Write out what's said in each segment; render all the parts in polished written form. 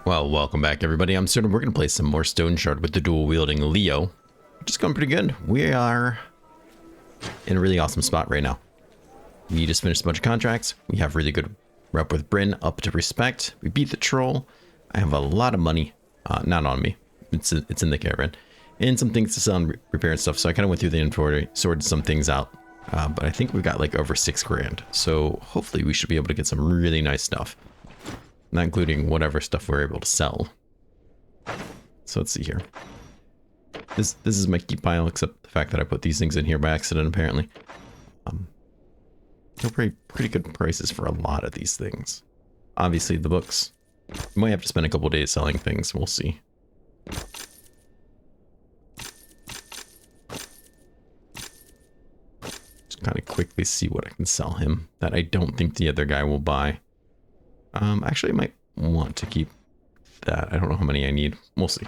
Well, welcome back everybody. I'm Absurdum. We're going to play some more Stoneshard with the dual wielding Leo. Which is going pretty good. We are in a really awesome spot right now. We just finished a bunch of contracts. We have really good rep with Bryn, up to respect. We beat the troll. I have a lot of money. Not on me. It's in the caravan. And some things to sell and repair and stuff. So I kind of went through the inventory, sorted some things out. But I think we've got like over 6 grand. So hopefully we should be able to get some really nice stuff. Not including whatever stuff we're able to sell. So let's see here. This is my key pile, except the fact that I put these things in here by accident, apparently. They're pretty good prices for a lot of these things. Obviously, the books. You might have to spend a couple days selling things. We'll see. Just kind of quickly see what I can sell him that I don't think the other guy will buy. Actually, I might want to keep that. I don't know how many I need. We'll see.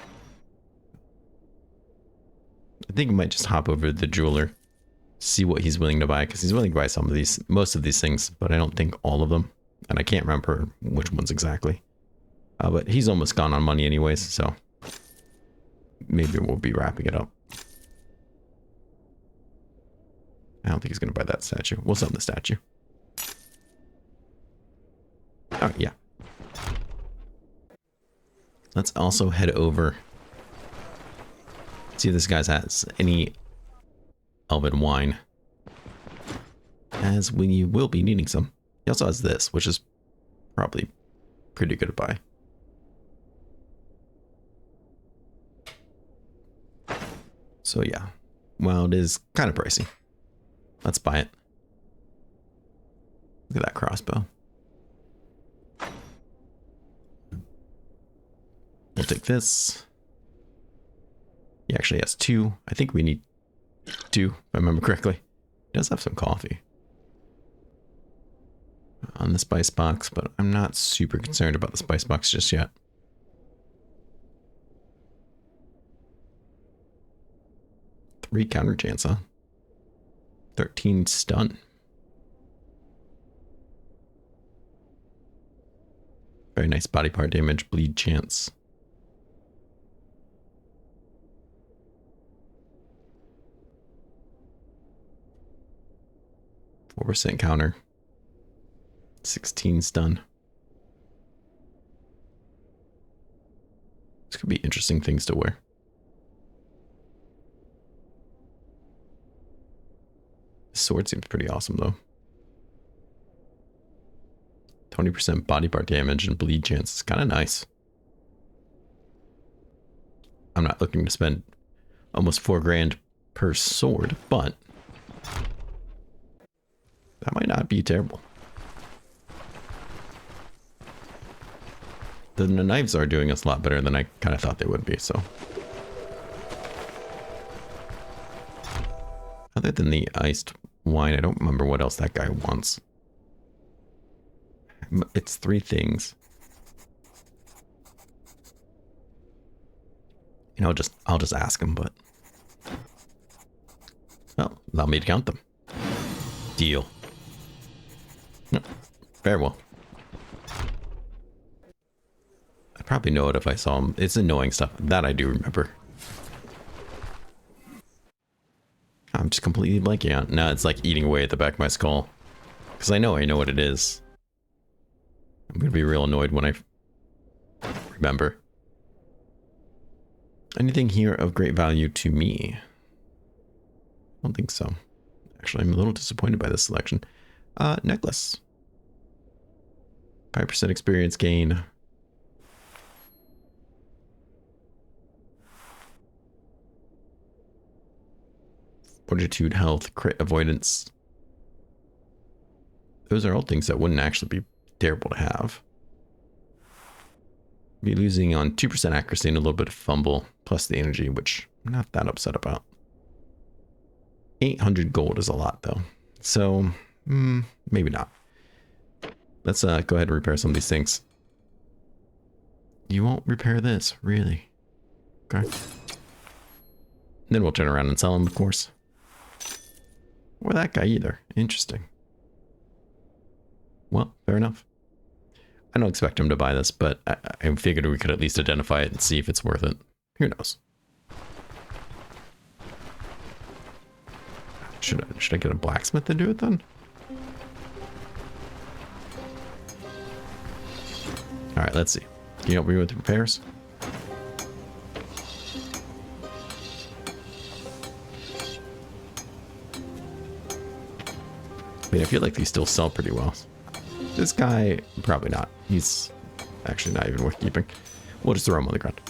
I think I might just hop over to the jeweler, see what he's willing to buy, because he's willing to buy some of these, most of these things, but I don't think all of them. And I can't remember which ones exactly. But he's almost gone on money anyways, so maybe we'll be wrapping it up. I don't think he's going to buy that statue. We'll sell him the statue. Oh, yeah. Let's also head over. See if this guy has any elven wine. As we will be needing some. He also has this, which is probably pretty good to buy. So yeah. Well, it is kind of pricey. Let's buy it. Look at that crossbow. We'll take this. He actually has 2. I think we need 2, if I remember correctly. He does have some coffee on the spice box, but I'm not super concerned about the spice box just yet. Three counter chance, huh? 13 stun. Very nice body part damage, bleed chance. 4% counter. 16 stun. This could be interesting things to wear. This sword seems pretty awesome though. 20% body part damage and bleed chance is kind of nice. I'm not looking to spend almost 4 grand per sword, but that might not be terrible. The knives are doing us a lot better than I kind of thought they would be, so. Other than the iced wine, I don't remember what else that guy wants. It's 3 things. You know, I'll just ask him, but. Well, allow me to count them. Deal. Very well. I probably know it if I saw him. It's annoying stuff. That I do remember. I'm just completely blanking out. Now it's like eating away at the back of my skull. Because I know what it is. I'm going to be real annoyed when I remember. Anything here of great value to me? I don't think so. Actually, I'm a little disappointed by this selection. Necklace. 5% experience gain. Fortitude, health, crit avoidance. Those are all things that wouldn't actually be terrible to have. Be losing on 2% accuracy and a little bit of fumble, plus the energy, which I'm not that upset about. 800 gold is a lot though. So, maybe not. Let's go ahead and repair some of these things. You won't repair this, really? Okay. Then we'll turn around and sell them, of course. Or that guy either. Interesting. Well, fair enough. I don't expect him to buy this, but I figured we could at least identify it and see if it's worth it. Who knows? Should I get a blacksmith to do it then? All right, let's see. Can you help me with the repairs? I mean, I feel like these still sell pretty well. This guy, probably not. He's actually not even worth keeping. We'll just throw him on the ground.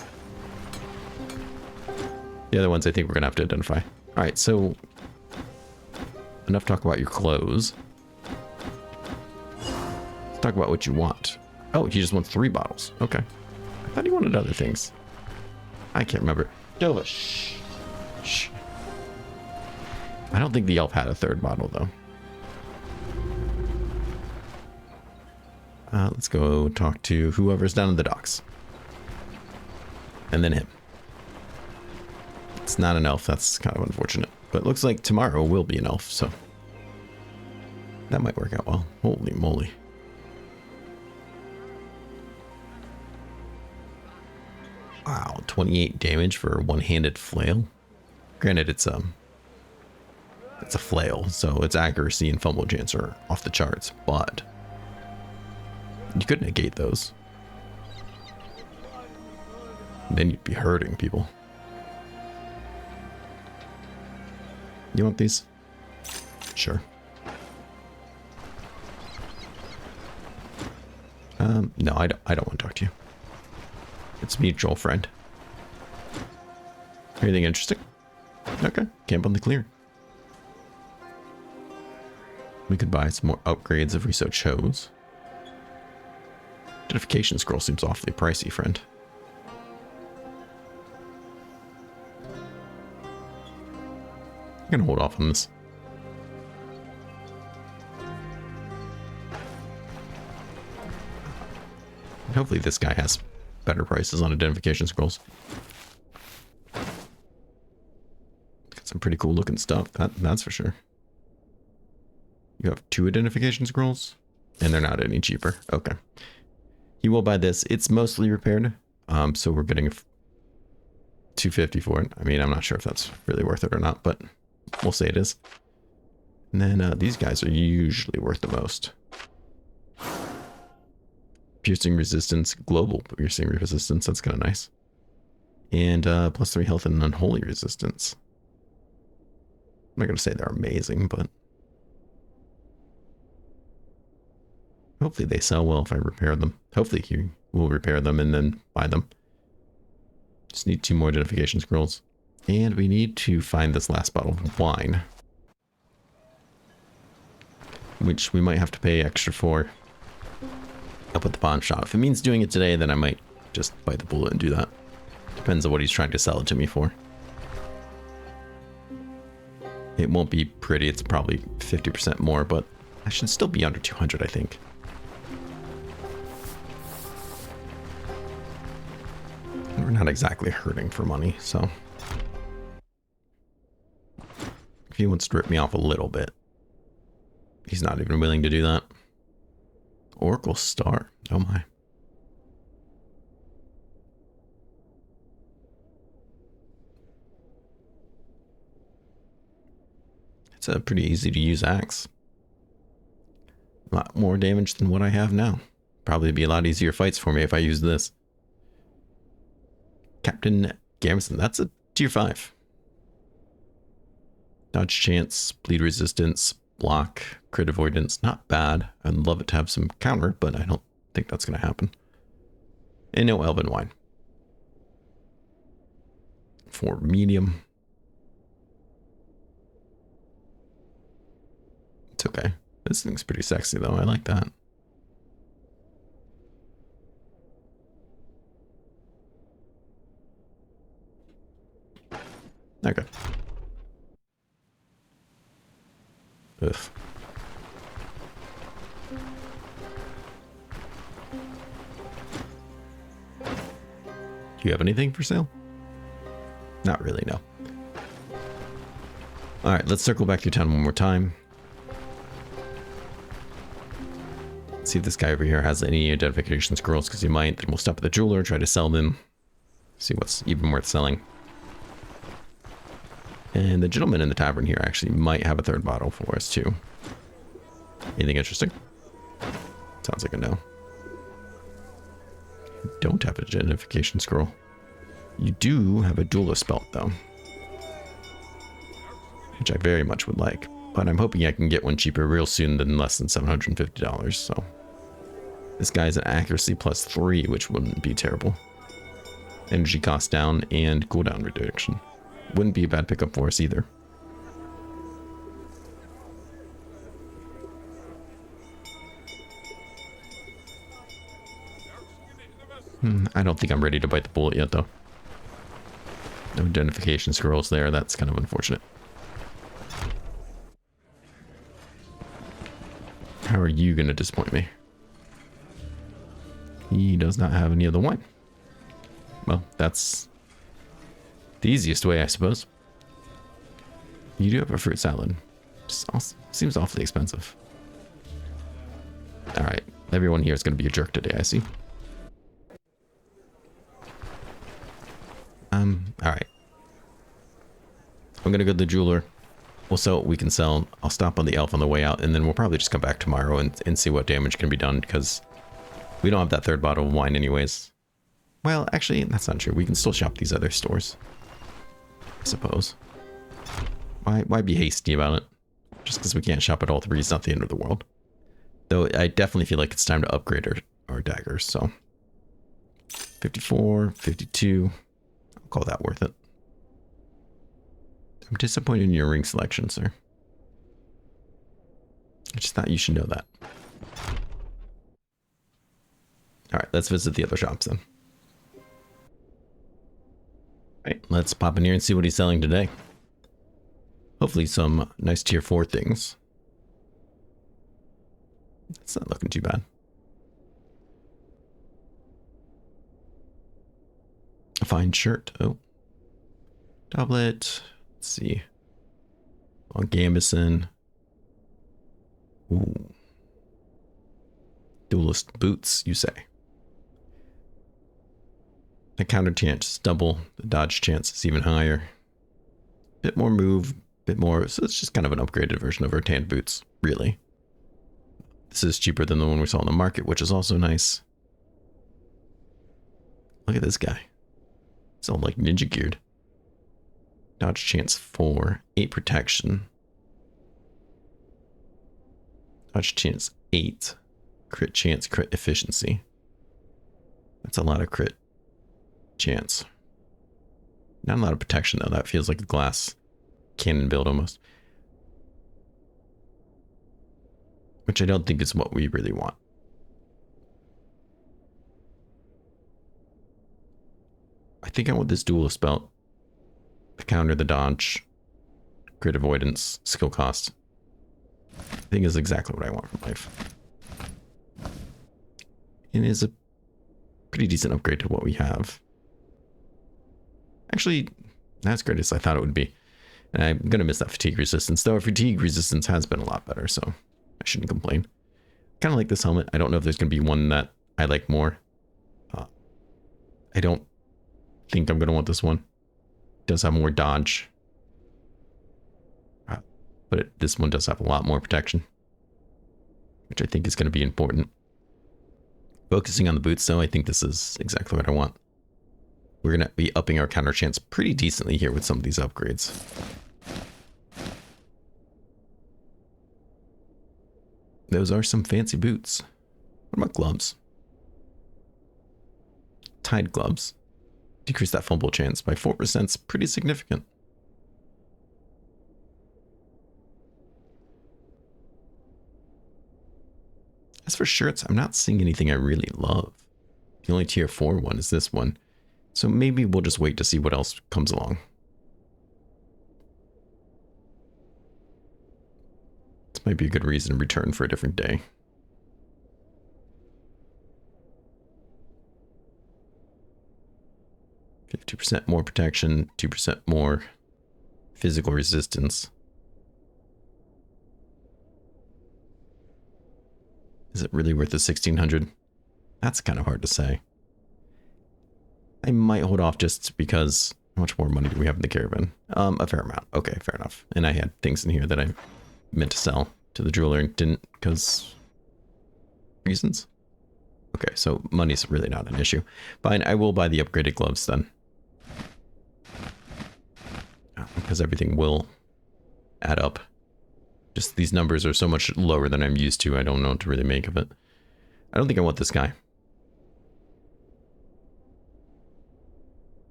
The other ones I think we're gonna have to identify. All right, so enough talk about your clothes. Let's talk about what you want. Oh, he just wants 3 bottles. Okay. I thought he wanted other things. I can't remember. Dova, shh. Shh. I don't think the elf had a 3rd bottle, though. Let's go talk to whoever's down in the docks. And then him. It's not an elf. That's kind of unfortunate. But it looks like tomorrow will be an elf, so that might work out well. Holy moly. Wow, 28 damage for a one-handed flail. Granted, it's a flail, so its accuracy and fumble chance are off the charts, but you could negate those. Then you'd be hurting people. You want these? Sure. No, I don't want to talk to you. It's mutual, friend. Anything interesting? Okay, camp on the clear. We could buy some more upgrades if we so chose. Identification scroll seems awfully pricey, friend. I'm gonna hold off on this. Hopefully this guy has better prices on identification scrolls. Got some pretty cool looking stuff, that's for sure. You have 2 identification scrolls, and they're not any cheaper. Okay. He will buy this. It's mostly repaired, so we're getting 250 for it. I mean, I'm not sure if that's really worth it or not, but we'll say it is. And then these guys are usually worth the most. Piercing resistance, global piercing resistance. That's kind of nice. And +3 health and unholy resistance. I'm not going to say they're amazing, but hopefully they sell well if I repair them. Hopefully you will repair them and then buy them. Just need 2 more identification scrolls. And we need to find this last bottle of wine, which we might have to pay extra for up at the pawn shop. If it means doing it today, then I might just bite the bullet and do that. Depends on what he's trying to sell it to me for. It won't be pretty. It's probably 50% more, but I should still be under 200, I think. We're not exactly hurting for money, so if he wants to rip me off a little bit, he's not even willing to do that. Oracle Star. Oh my. It's a pretty easy to use axe. A lot more damage than what I have now. Probably be a lot easier fights for me if I use this. Captain Garrison, that's a tier 5. Dodge chance, bleed resistance, block, crit avoidance, not bad. I'd love it to have some counter, but I don't think that's going to happen. And no elven wine. For medium. It's okay. This thing's pretty sexy though, I like that. Okay. Ugh. Do you have anything for sale? Not really, no. Alright, let's circle back through town one more time. See See if this guy over here has any identification scrolls, because he might. Then we'll stop at the jeweler, try to sell them. See what's even worth selling. And the gentleman in the tavern here actually might have a third bottle for us too. Anything interesting? Sounds like a no. You don't have an identification scroll. You do have a duelist belt though, which I very much would like, but I'm hoping I can get one cheaper real soon than less than $750. So this guy's an accuracy +3, which wouldn't be terrible. Energy cost down and cooldown reduction. Wouldn't be a bad pickup for us either. I don't think I'm ready to bite the bullet yet though. No identification scrolls there. That's kind of unfortunate. How are you going to disappoint me? He does not have any of the wine. Well, that's the easiest way, I suppose. You do have a fruit salad. Just seems awfully expensive. Alright, everyone here is going to be a jerk today, I see. Alright. I'm going to go to the jeweler. We'll sell what we can sell. I'll stop on the elf on the way out, and then we'll probably just come back tomorrow and see what damage can be done, because we don't have that third bottle of wine anyways. Well, actually, that's not true. We can still shop these other stores, I suppose. Why be hasty about it? Just because we can't shop at all three is not the end of the world. Though I definitely feel like it's time to upgrade our daggers, so. 54, 52. I'll call that worth it. I'm disappointed in your ring selection, sir. I just thought you should know that. Alright, let's visit the other shops then. Alright, let's pop in here and see what he's selling today. Hopefully some nice tier 4 things. It's not looking too bad. A fine shirt. Oh. Doublet. Let's see. On Gambison. Ooh. Duelist boots, you say. The counter chance is double. The dodge chance is even higher. Bit more move, bit more. So it's just kind of an upgraded version of our tanned boots, really. This is cheaper than the one we saw on the market, which is also nice. Look at this guy. It's all like ninja geared. Dodge chance 4, 8 protection. Dodge chance 8. Crit chance, crit efficiency. That's a lot of crit chance. Not a lot of protection though. That feels like a glass cannon build almost. Which I don't think is what we really want. I think I want this duelist belt. The counter, the dodge, crit avoidance, skill cost. I think is exactly what I want from life. And is a pretty decent upgrade to what we have. Actually, not as great as I thought it would be. And I'm going to miss that fatigue resistance, though. Our fatigue resistance has been a lot better, so I shouldn't complain. Kind of like this helmet. I don't know if there's going to be one that I like more. I don't think I'm going to want this one. It does have more dodge. But this one does have a lot more protection, which I think is going to be important. Focusing on the boots, though, I think this is exactly what I want. We're going to be upping our counter chance pretty decently here with some of these upgrades. Those are some fancy boots. What about gloves? Tied gloves. Decrease that fumble chance by 4%. It's pretty significant. As for shirts, I'm not seeing anything I really love. The only tier 4 one is this one. So maybe we'll just wait to see what else comes along. This might be a good reason to return for a different day. %50 more protection, 2% more physical resistance. Is it really worth the 1600? That's kind of hard to say. I might hold off just because how much more money do we have in the caravan? A fair amount. Okay, fair enough. And I had things in here that I meant to sell to the jeweler and didn't because reasons. Okay, so money's really not an issue. Fine, I will buy the upgraded gloves then. Because everything will add up. Just these numbers are so much lower than I'm used to, I don't know what to really make of it. I don't think I want this guy.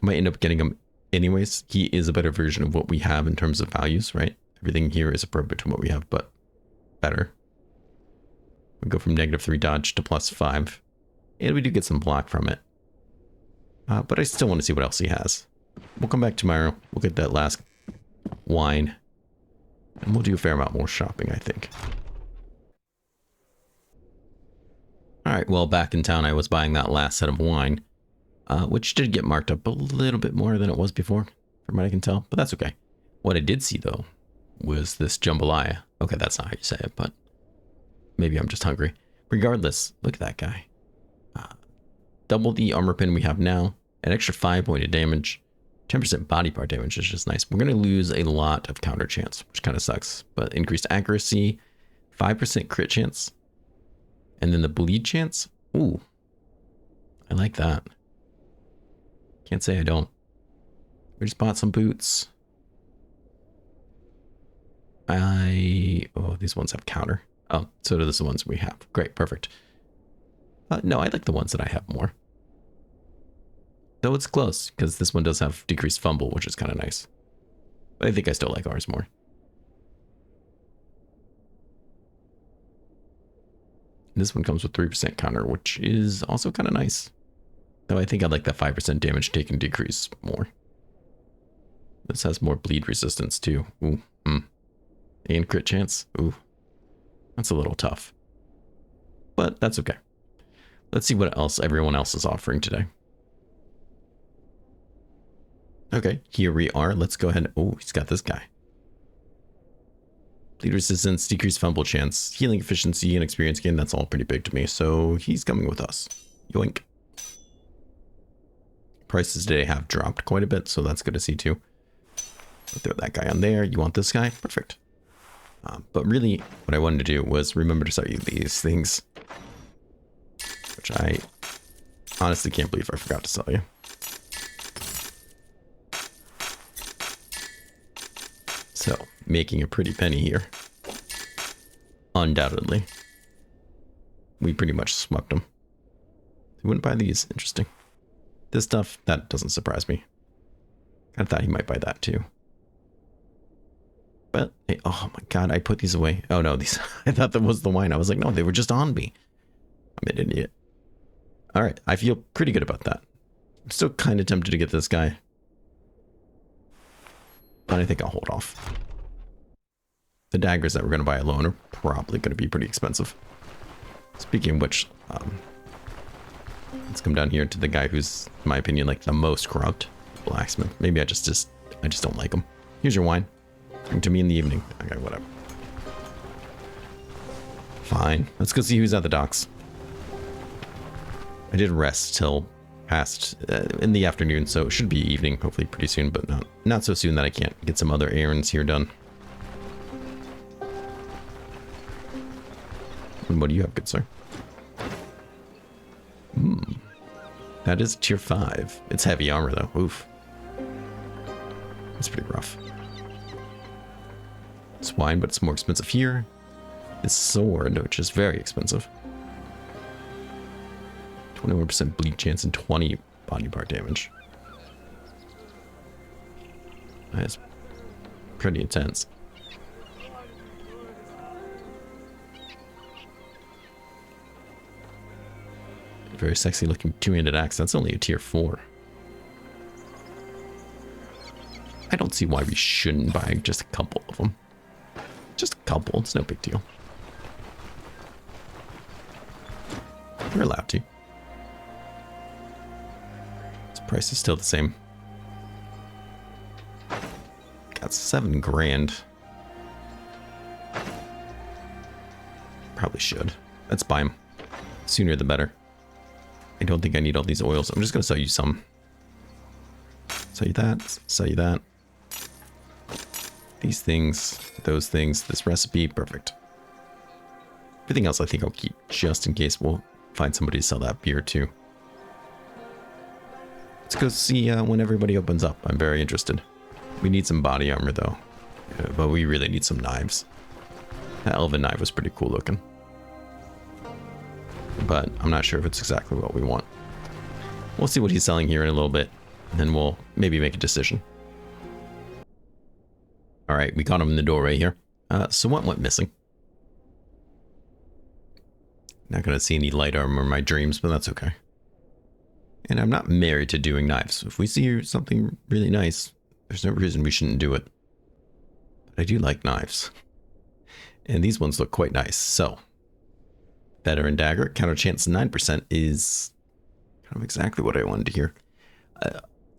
I might end up getting him anyways. He is a better version of what we have in terms of values, right? Everything here is appropriate to what we have, but better. We go from -3 dodge to +5. And we do get some block from it. But I still want to see what else he has. We'll come back tomorrow. We'll get that last wine. And we'll do a fair amount more shopping, I think. Alright, well, back in town, I was buying that last set of wine. Which did get marked up a little bit more than it was before, from what I can tell. But that's okay. What I did see, though, was this jambalaya. Okay, that's not how you say it, but maybe I'm just hungry. Regardless, look at that guy. Double the armor pin we have now. An extra 5 pointed damage. 10% body part damage is just nice. We're going to lose a lot of counter chance, which kind of sucks. But increased accuracy, 5% crit chance. And then the bleed chance. Ooh, I like that. Can't say I don't. We just bought some boots. Oh, these ones have counter. Oh, so do the ones we have. Great, perfect. No, I like the ones that I have more. Though it's close, because this one does have decreased fumble, which is kind of nice. But I think I still like ours more. This one comes with 3% counter, which is also kind of nice. Though I think I'd like that 5% damage taken decrease more. This has more bleed resistance too. Ooh, and crit chance. Ooh, that's a little tough. But that's okay. Let's see what else everyone else is offering today. Okay, here we are. Let's go ahead. Oh, he's got this guy. Bleed resistance, decreased fumble chance, healing efficiency, and experience gain. That's all pretty big to me. So he's coming with us. Yoink. Prices today have dropped quite a bit, so that's good to see too. I'll throw that guy on there. You want this guy? Perfect. But really, what I wanted to do was remember to sell you these things, which I honestly can't believe I forgot to sell you. So, making a pretty penny here. Undoubtedly. We pretty much swept them. He wouldn't buy these. Interesting. This stuff, that doesn't surprise me. I thought he might buy that too. But, hey, oh my god, I put these away. Oh no, these, I thought that was the wine. I was like, no, they were just on me. I'm an idiot. Alright, I feel pretty good about that. I'm still kind of tempted to get this guy. But I think I'll hold off. The daggers that we're going to buy alone are probably going to be pretty expensive. Speaking of which, let's come down here to the guy who's, in my opinion, like the most corrupt. Blacksmith. Maybe I just don't like him. Here's your wine. Bring to me in the evening. Okay, whatever. Fine. Let's go see who's at the docks. I did rest till past in the afternoon, so it should be evening, hopefully pretty soon, but not so soon that I can't get some other errands here done. And what do you have, good sir? That is tier 5. It's heavy armor though. Oof. That's pretty rough. It's wine, but it's more expensive here. This sword, which is very expensive. 21% bleed chance and 20 body part damage. That's pretty intense. Very sexy looking two-handed axe. That's only a tier 4. I don't see why we shouldn't buy just a couple of them. Just a couple. It's no big deal. We're allowed to. This price is still the same. Got $7 grand. Probably probably should. Let's buy them. Sooner the better. I don't think I need all these oils. I'm just going to sell you some. Sell you that. Sell you that. These things. Those things. This recipe. Perfect. Everything else I think I'll keep just in case we'll find somebody to sell that beer to. Let's go see when everybody opens up. I'm very interested. We need some body armor though. But we really need some knives. That elven knife was pretty cool looking. But I'm not sure if it's exactly what we want. We'll see what he's selling here in a little bit. And then we'll maybe make a decision. Alright, we got him in the door right here. So what went missing? Not going to see any light armor in my dreams, but that's okay. And I'm not married to doing knives. If we see something really nice, there's no reason we shouldn't do it. But I do like knives. And these ones look quite nice. So, veteran dagger, counter chance 9% is kind of exactly what I wanted to hear.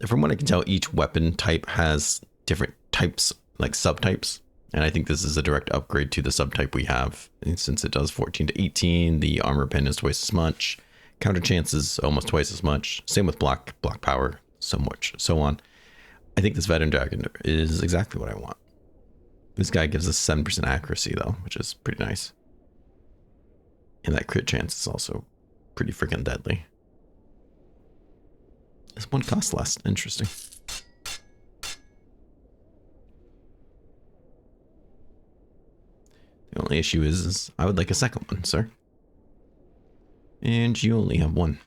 From what I can tell, each weapon type has different types, like subtypes. And I think this is a direct upgrade to the subtype we have. And since it does 14 to 18, the armor pen is twice as much. Counter chance is almost twice as much. Same with block power, so much, so on. I think this veteran dragon is exactly what I want. This guy gives us 7% accuracy though, which is pretty nice. And that crit chance is also pretty freaking deadly. This one costs less. Interesting. The only issue is I would like a second one, sir. And you only have one.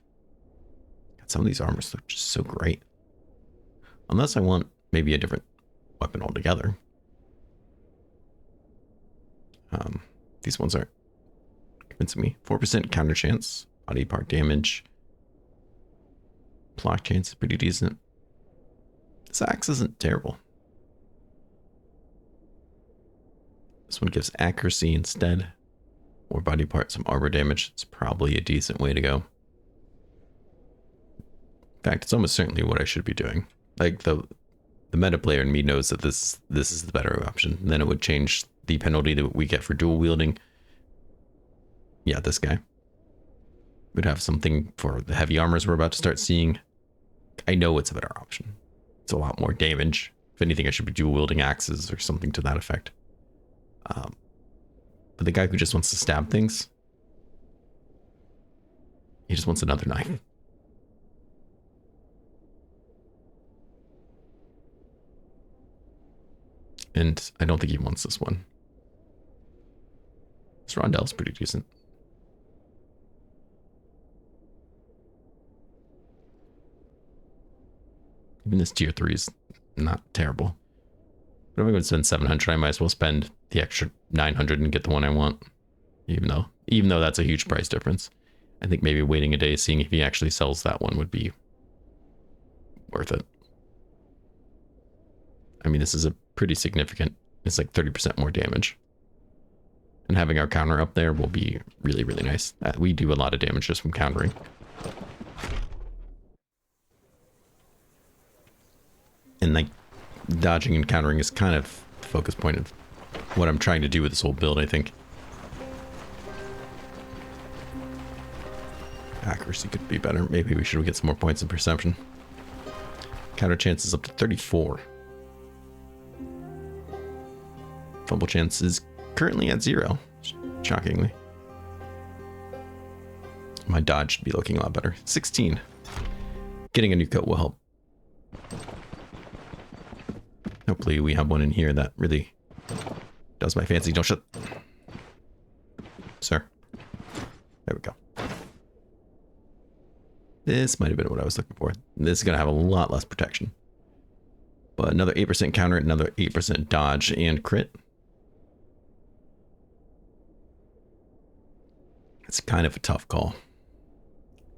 God, some of these armors look just so great. Unless I want maybe a different weapon altogether. These ones aren't convincing me. 4% counter chance, body part damage. Block chance is pretty decent. This axe isn't terrible. This one gives accuracy instead. Or body part, some armor damage. It's probably a decent way to go. In fact, it's almost certainly what I should be doing. Like the meta player in me knows that this is the better option. And then it would change the penalty that we get for dual wielding. Yeah, this guy would have something for the heavy armors we're about to start seeing. I know it's a better option. It's a lot more damage. If anything, I should be dual wielding axes or something to that effect. But the guy who just wants to stab things, he just wants another knife. And I don't think he wants this one. This Rondel's pretty decent. Even this tier 3 is not terrible. But if I'm going to spend 700, I might as well spend the extra 900 and get the one I want. Even though that's a huge price difference. I think maybe waiting a day, seeing if he actually sells that one would be worth it. I mean, this is a pretty significant, it's like 30% more damage. And having our counter up there will be really, really nice. We do a lot of damage just from countering. And like dodging and countering is kind of the focus point of what I'm trying to do with this whole build, I think. Accuracy could be better. Maybe we should get some more points in perception. Counter chance is up to 34. Fumble chance is currently at 0, shockingly. My dodge should be looking a lot better. 16. Getting a new coat will help. Hopefully we have one in here that really does my fancy. Don't shut. Sir. There we go. This might have been what I was looking for. This is going to have a lot less protection. But another 8% counter, another 8% dodge and crit. It's kind of a tough call.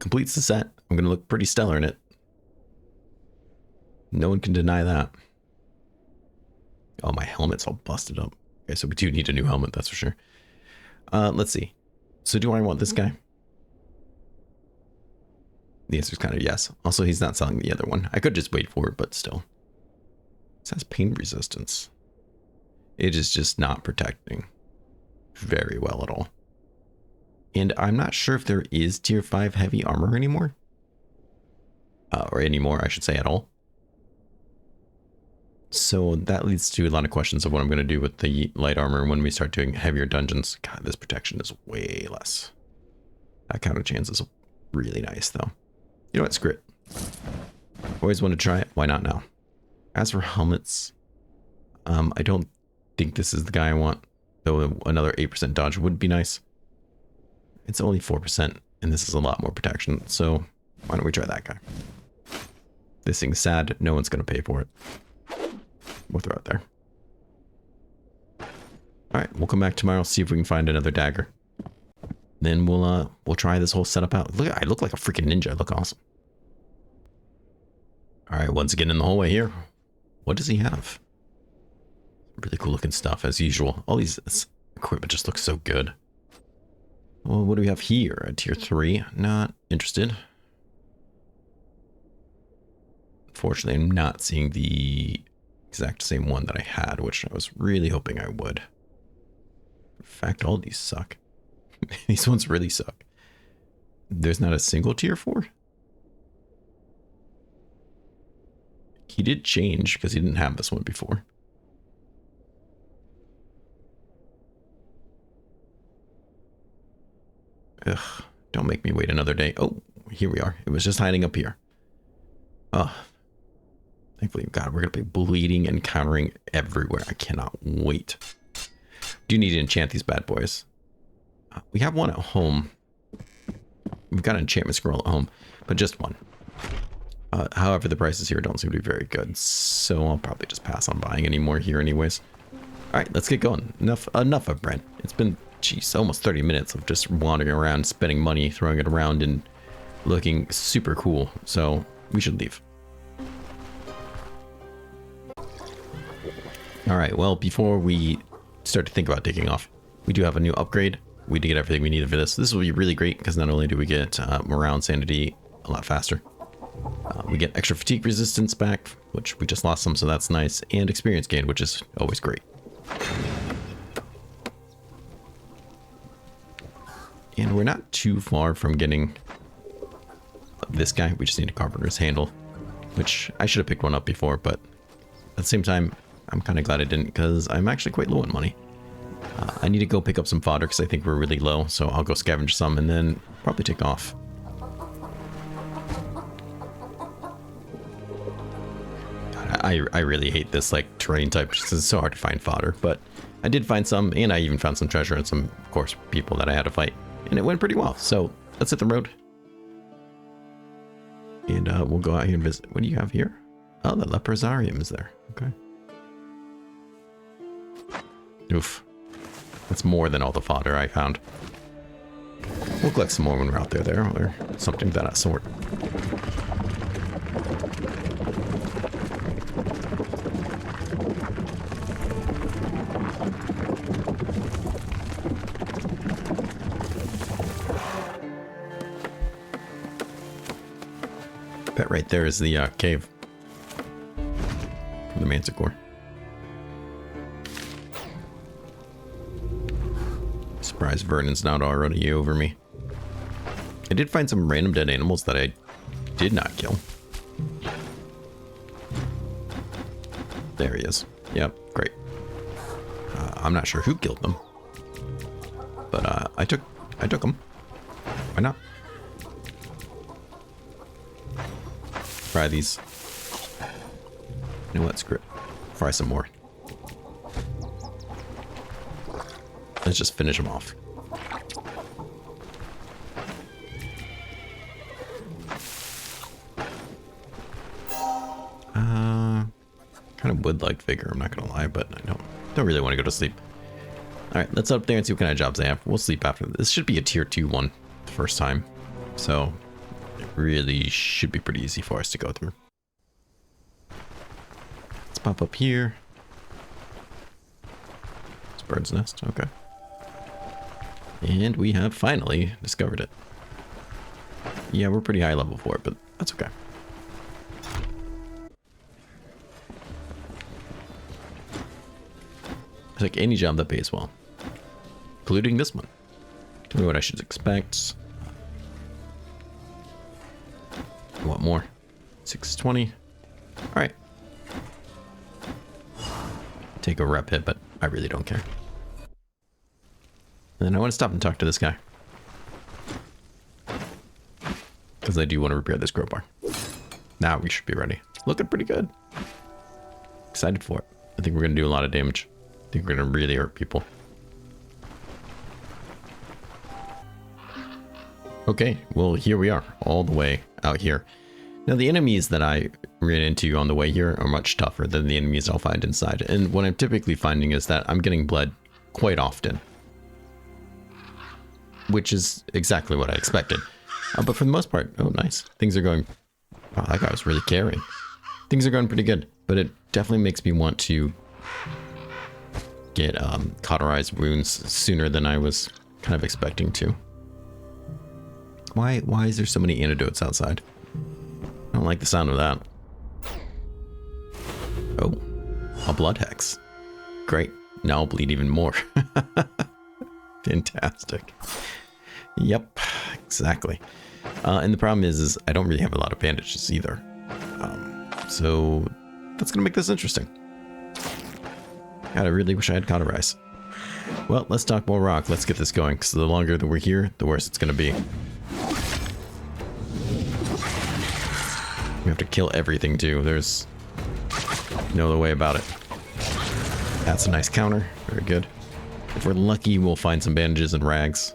Completes the set. I'm going to look pretty stellar in it. No one can deny that. Oh, my helmet's all busted up. Okay, so we do need a new helmet, that's for sure. Let's see. So do I want this guy? The answer is kind of yes. Also, he's not selling the other one. I could just wait for it, but still. It has pain resistance. It is just not protecting very well at all. And I'm not sure if there is tier 5 heavy armor anymore. Or anymore, I should say, at all. So that leads to a lot of questions of what I'm going to do with the light armor when we start doing heavier dungeons. God, this protection is way less. That counter chance is really nice, though. You know what? Screw it. Always want to try it. Why not now? As for helmets, I don't think this is the guy I want, though another 8% dodge would be nice. It's only 4%, and this is a lot more protection, so why don't we try that guy? This thing's sad. No one's going to pay for it. We'll throw it there. Alright, we'll come back tomorrow, see if we can find another dagger. Then we'll try this whole setup out. Look, I look like a freaking ninja. I look awesome. Alright, once again in the hallway here. What does he have? Really cool looking stuff, as usual. All these equipment just looks so good. Well, what do we have here? A tier 3? Not interested. Unfortunately, I'm not seeing the exact same one that I had, which I was really hoping I would. In fact, all these suck. These ones really suck. There's not a single tier 4? He did change because he didn't have this one before. Ugh, don't make me wait another day. Oh, here we are. It was just hiding up here. Oh, thankfully, God, we're going to be bleeding and countering everywhere. I cannot wait. Do need to enchant these bad boys. We have one at home. We've got an enchantment scroll at home, but just one. However, the prices here don't seem to be very good, so I'll probably just pass on buying any more here anyways. All right, let's get going. Enough of Brent. It's been, geez, almost 30 minutes of just wandering around, spending money, throwing it around, and looking super cool, so we should leave. All right, well, before we start to think about taking off, we do have a new upgrade. We did get everything we needed for this. This will be really great because not only do we get morale and sanity a lot faster, we get extra fatigue resistance back, which we just lost some, so that's nice, and experience gain, which is always great. And we're not too far from getting this guy. We just need a carpenter's handle, which I should have picked one up before, but at the same time, I'm kind of glad I didn't because I'm actually quite low on money. I need to go pick up some fodder because I think we're really low, so I'll go scavenge some and then probably take off. God, I really hate this like terrain type because it's so hard to find fodder, but I did find some, and I even found some treasure and some, of course, people that I had to fight, and it went pretty well. So let's hit the road, and we'll go out here and visit. What do you have here? Oh, the leprosarium is there. Okay. Oof. That's more than all the fodder I found. We'll collect some more when we're out there, or something of that sort. That right there is the cave from the Manticore. Surprised Vernon's not already over me. I did find some random dead animals that I did not kill. There he is. Yep, great. I'm not sure who killed them, but I took them. Why not? Fry these. You know what? Screw it. Fry some more. Let's just finish them off. Kind of would like vigor, I'm not gonna lie, but I don't really want to go to sleep. Alright, let's up there and see what kind of jobs they have. We'll sleep after this. This should be a tier 2 one the first time. So it really should be pretty easy for us to go through. Let's pop up here. It's a bird's nest, okay. And we have finally discovered it. Yeah, we're pretty high level for it, but that's okay. It's like any job that pays well, including this one. Tell me what I should expect. What more? 620. All right. Take a rep hit, but I really don't care. And then I want to stop and talk to this guy. Because I do want to repair this crowbar. Now we should be ready. Looking pretty good. Excited for it. I think we're going to do a lot of damage. I think we're going to really hurt people. Okay, well, here we are, all the way out here. Now, the enemies that I ran into on the way here are much tougher than the enemies I'll find inside. And what I'm typically finding is that I'm getting bled quite often. Which is exactly what I expected. But for the most part, oh, nice. Things are going... Wow, that guy was really carrying. Things are going pretty good, but it definitely makes me want to get cauterized wounds sooner than I was kind of expecting to. Why is there so many antidotes outside? I don't like the sound of that. Oh, a blood hex. Great. Now I'll bleed even more. Fantastic. Yep, exactly. And the problem is I don't really have a lot of bandages either. So that's gonna make this interesting. God, I really wish I had cauterize. Well, let's talk more rock. Let's get this going, because the longer that we're here, the worse it's gonna be. We have to kill everything too. There's no other way about it. That's a nice counter. Very good. If we're lucky, we'll find some bandages and rags.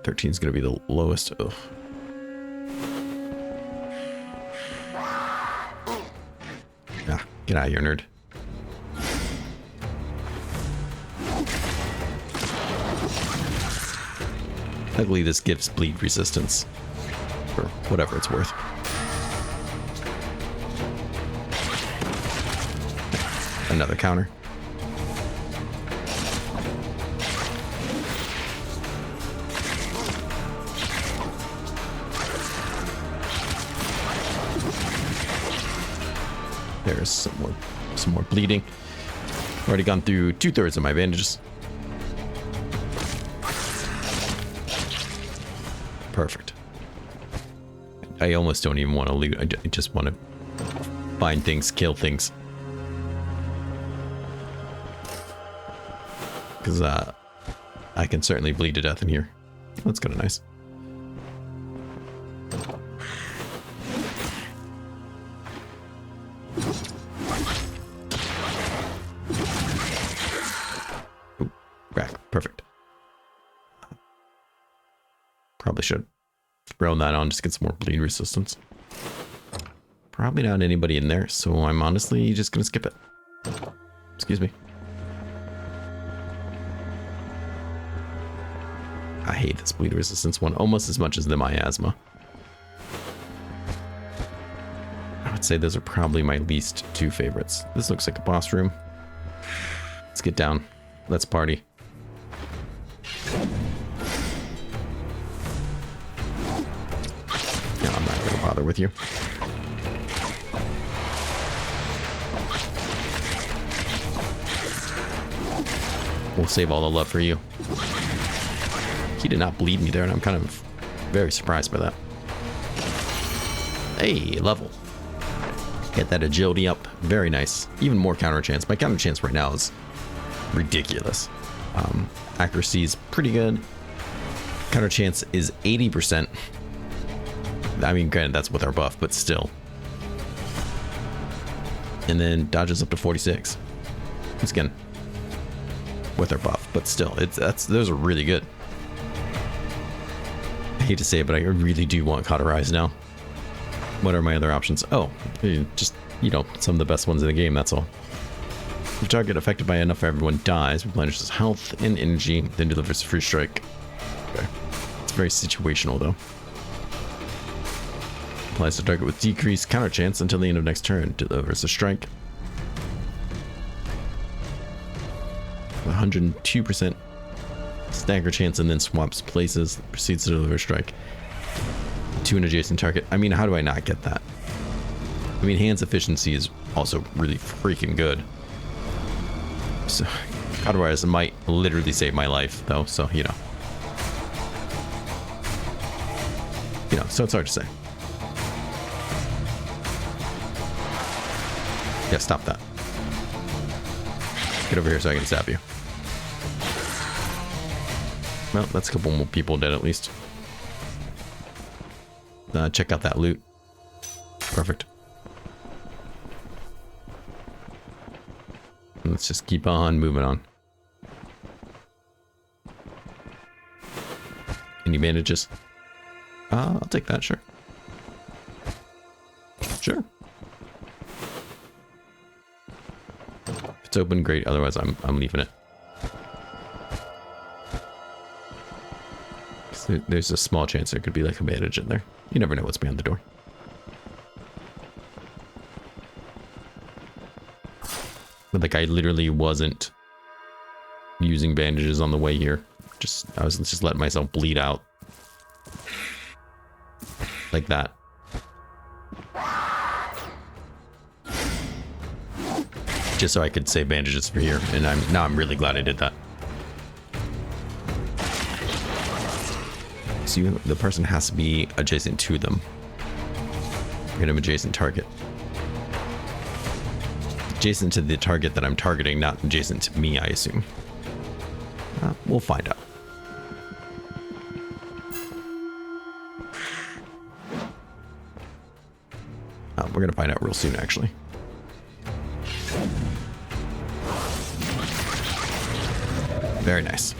13 is going to be the lowest. Ugh. Ah, get out of here, nerd. Luckily, this gives bleed resistance. For whatever it's worth. Another counter. There's some more bleeding. Already gone through 2/3 of my bandages. Perfect. I almost don't even want to loot. I just want to find things, kill things. Because I can certainly bleed to death in here. That's kind of nice. Ooh, crack. Perfect. Probably should throw that on, just get some more bleed resistance. Probably not anybody in there, so I'm honestly just gonna skip it. Excuse me. I hate this bleed resistance one almost as much as the miasma. I would say those are probably my least two favorites. This looks like a boss room. Let's get down. Let's party. No, I'm not going to bother with you. We'll save all the love for you. He did not bleed me there, and I'm kind of very surprised by that. Hey, level. Get that agility up. Very nice. Even more counter chance. My counter chance right now is ridiculous. Accuracy is pretty good. Counter chance is 80%. I mean, granted, that's with our buff, but still. And then dodges up to 46. Once again, with our buff, but still, those are really good. I hate to say it, but I really do want cauterize now. What are my other options? Oh, just, some of the best ones in the game, that's all. If target affected by enough everyone dies, replenishes health and energy, then delivers a free strike. Okay. It's very situational, though. Applies to target with decreased counter chance until the end of next turn. Delivers a strike. 102% stagger chance and then swaps places. Proceeds to deliver a strike to an adjacent target. I mean, how do I not get that? I mean, hands efficiency is also really freaking good. So, Otherwise, it might literally save my life, though, so, you know. So it's hard to say. Yeah, stop that. Get over here so I can stab you. Well, that's a couple more people dead at least. Check out that loot. Perfect. Let's just keep on moving on. Any bandages? I'll take that, sure. Sure. If it's open, great. Otherwise, I'm leaving it. There's a small chance there could be like a bandage in there. You never know what's behind the door. But like I literally wasn't using bandages on the way here. I was just letting myself bleed out. Like that. Just so I could save bandages for here. And now I'm really glad I did that. So the person has to be adjacent to them. Get an adjacent target. Adjacent to the target that I'm targeting, not adjacent to me, I assume. We'll find out. We're gonna find out real soon, actually. Very nice.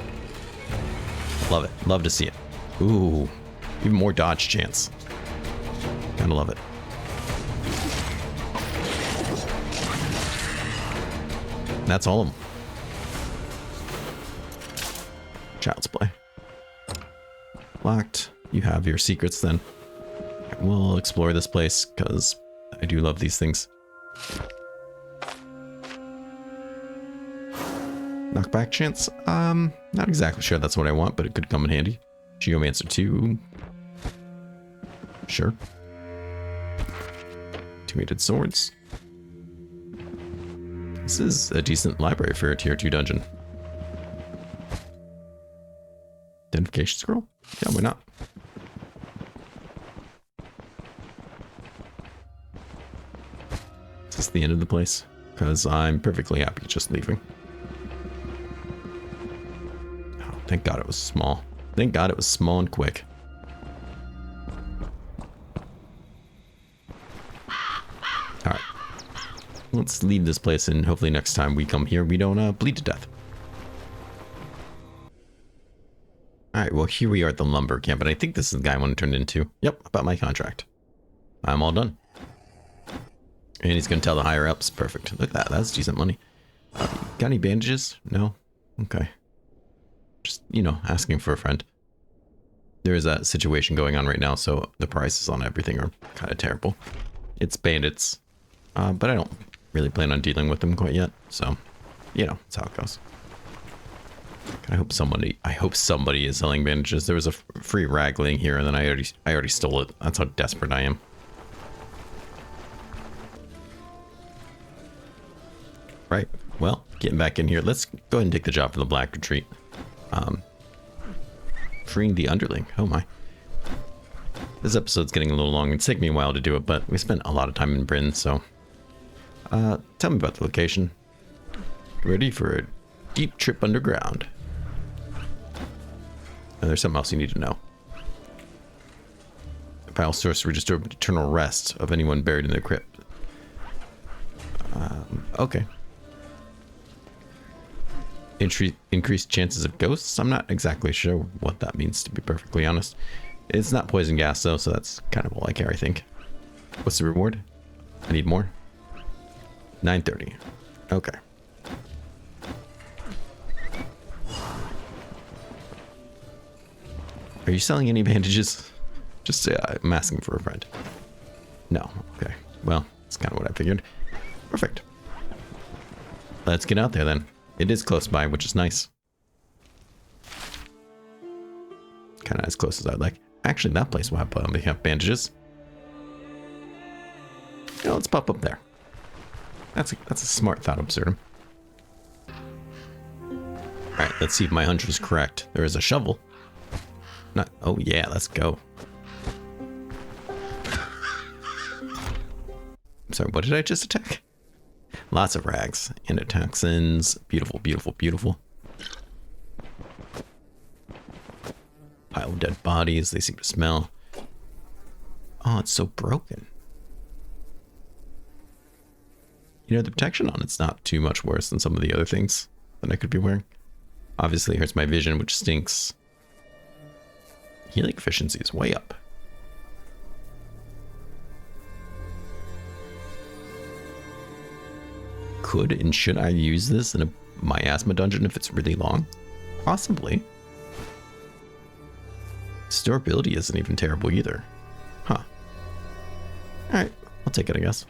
Love it. Love to see it. Ooh, even more dodge chance. Kinda love it. That's all of them. Child's play. Locked. You have your secrets then. We'll explore this place because I do love these things. Knockback chance? Not exactly sure that's what I want, but it could come in handy. Geomancer 2. Sure. Two-handed swords. This is a decent library for a tier 2 dungeon. Identification scroll? Yeah, why not? Is this the end of the place? Because I'm perfectly happy just leaving. Oh, thank God it was small. Thank God it was small and quick. Alright. Let's leave this place and hopefully next time we come here we don't bleed to death. Alright, well here we are at the lumber camp, and I think this is the guy I want to turn into. Yep, about my contract. I'm all done. And he's going to tell the higher ups. Perfect. Look at that. That's decent money. Got any bandages? No? Okay. Just, you know, asking for a friend. There is a situation going on right now, so the prices on everything are kind of terrible. It's bandits. But I don't really plan on dealing with them quite yet. So, you know, that's how it goes. I hope somebody is selling bandages. There was a free rag laying here, and then I already stole it. That's how desperate I am. Right. Well, getting back in here. Let's go ahead and take the job for the Black Retreat. Freeing the underling. Oh my. This episode's getting a little long. It's taking me a while to do it, but we spent a lot of time in Bryn, so... tell me about the location. Ready for a deep trip underground. And there's something else you need to know. The vile sorcery disturbed eternal rest of anyone buried in their crypt. Okay. Increased chances of ghosts? I'm not exactly sure what that means, to be perfectly honest. It's not poison gas, though, so that's kind of all I care, I think. What's the reward? I need more. 930. Okay. Are you selling any bandages? Just say I'm asking for a friend. No. Okay. Well, that's kind of what I figured. Perfect. Let's get out there then. It is close by, which is nice. Kind of as close as I'd like. Actually, that place will have bandages. Yeah, let's pop up there. That's a smart thought, Absurdum. Let's see if my hunch was correct. There is a shovel. Not. Oh yeah, let's go. I'm sorry, what did I just attack? Lots of rags. Antitoxins. Beautiful, beautiful, beautiful. Pile of dead bodies. They seem to smell. Oh, it's so broken. You know, the protection on it's not too much worse than some of the other things that I could be wearing. Obviously, it hurts my vision, which stinks. Healing efficiency is way up. Could and should I use this in a miasma dungeon if it's really long? Possibly. Storability isn't even terrible either. Huh. Alright, I'll take it, I guess.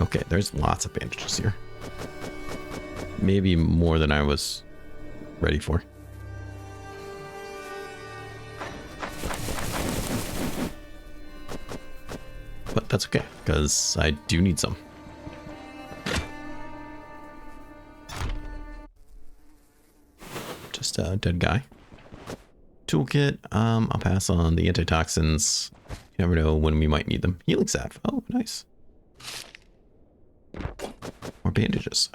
Okay, there's lots of bandages here. Maybe more than I was ready for. But that's okay, because I do need some. Just a dead guy. Toolkit, I'll pass on the antitoxins. You never know when we might need them. Healing salve. Oh, nice. More bandages.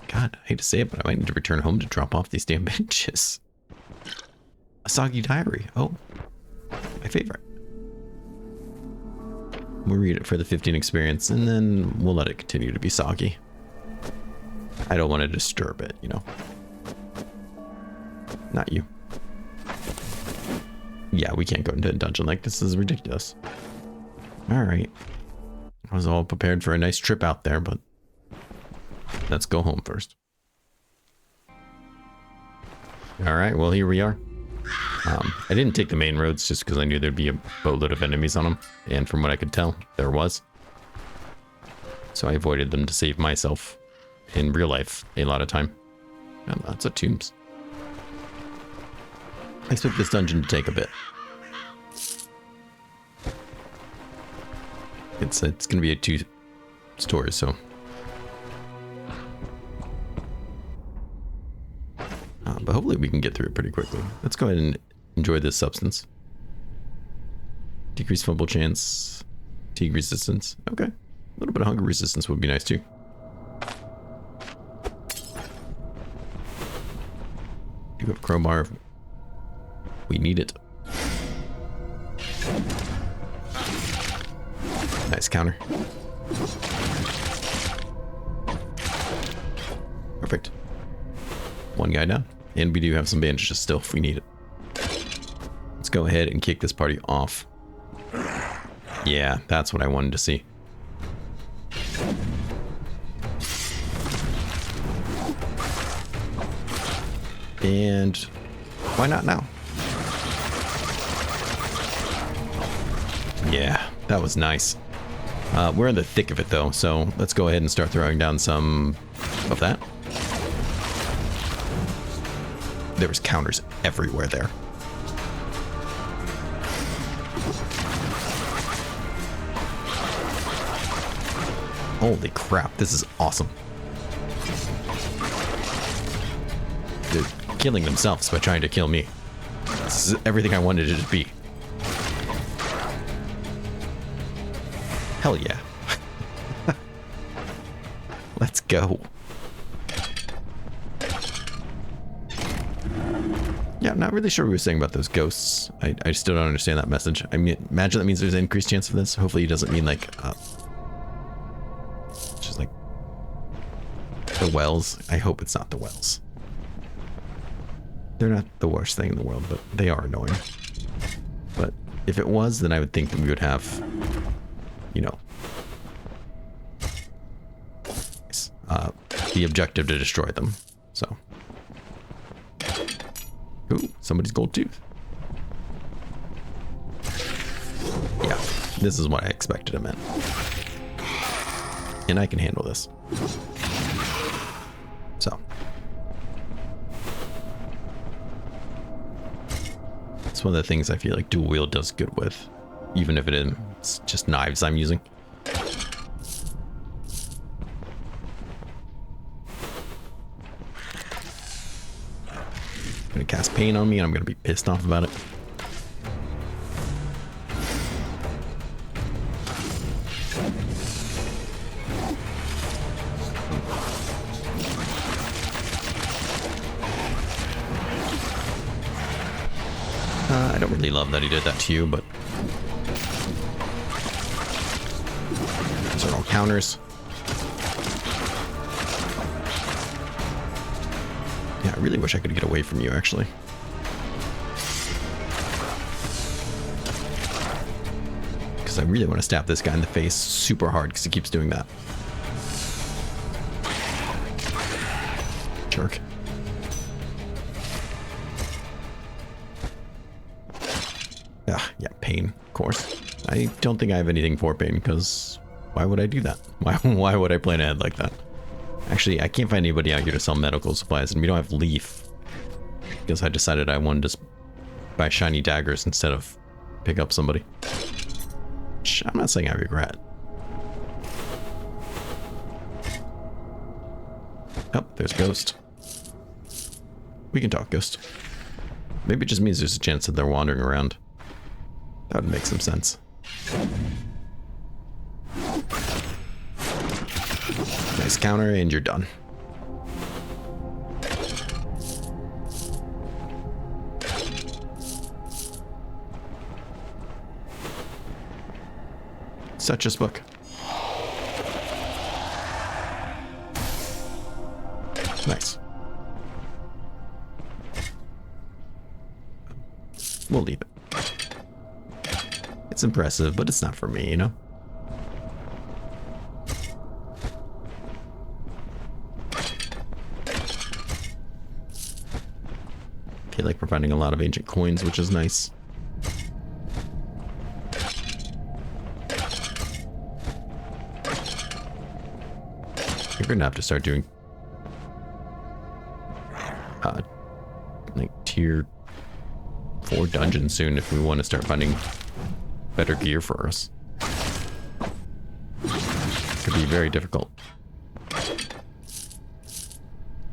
God, I hate to say it, but I might need to return home to drop off these damn bandages. A soggy diary. Oh, my favorite. We'll read it for the 15 experience, and then we'll let it continue to be soggy. I don't want to disturb it, you know. Not you. Yeah, we can't go into a dungeon like this. This is ridiculous. Alright. I was all prepared for a nice trip out there, but let's go home first. Alright, well, here we are. I didn't take the main roads just because I knew there'd be a boatload of enemies on them. And from what I could tell, there was. So I avoided them to save myself in real life a lot of time. And lots of tombs. I expect this dungeon to take a bit. It's going to be a 2 stories, so. But hopefully we can get through it pretty quickly. Let's go ahead and enjoy this substance. Decreased fumble chance. Fatigue resistance. Okay. A little bit of hunger resistance would be nice too. Do have a crowbar. We need it. Nice counter. Perfect. One guy down. And we do have some bandages still if we need it. Let's go ahead and kick this party off. Yeah, that's what I wanted to see. And why not now? Yeah, that was nice. We're in the thick of it though, so let's go ahead and start throwing down some of that. There was counters everywhere there. Holy crap, this is awesome. They're killing themselves by trying to kill me. This is everything I wanted it to be. Hell yeah. Let's go. Yeah, I'm not really sure what we were saying about those ghosts. I still don't understand that message. I mean, imagine that means there's an increased chance of this. Hopefully it doesn't mean like, just like the wells. I hope it's not the wells. They're not the worst thing in the world, but they are annoying. But if it was, then I would think that we would have, you know, the objective to destroy them. So. Ooh, somebody's gold tooth. Yeah, this is what I expected it meant. And I can handle this. So. It's one of the things I feel like dual wield does good with. Even if it's just knives I'm using. pain on me and I'm going to be pissed off about it. I don't really love that he did that to you, but these are all counters. Yeah, I really wish I could get away from you, actually. Because I really want to stab this guy in the face super hard because he keeps doing that. Jerk. Yeah, pain, of course. I don't think I have anything for pain, because why would I do that? Why would I plan ahead like that? Actually, I can't find anybody out here to sell medical supplies, and we don't have Leaf. Because I decided I wanted to buy shiny daggers instead of pick up somebody. Which I'm not saying I regret. Oh, there's Ghost. We can talk, Ghost. Maybe it just means there's a chance that they're wandering around. That would make some sense. Nice counter, and you're done. Such a book. Nice. We'll leave it. It's impressive, but it's not for me, you know? They like providing a lot of ancient coins, which is nice. You're gonna have to start doing like tier 4 dungeons soon if we want to start finding better gear for us. Could be very difficult. I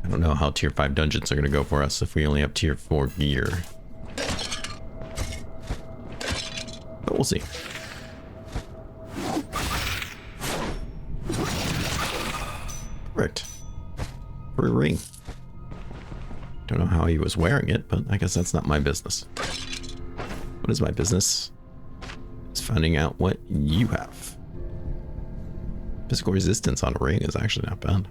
don't know how tier 5 dungeons are going to go for us if we only have tier 4 gear. But we'll see. Right. For a ring. Don't know how he was wearing it, but I guess that's not my business. What is my business? It's finding out what you have. Physical resistance on a ring is actually not bad.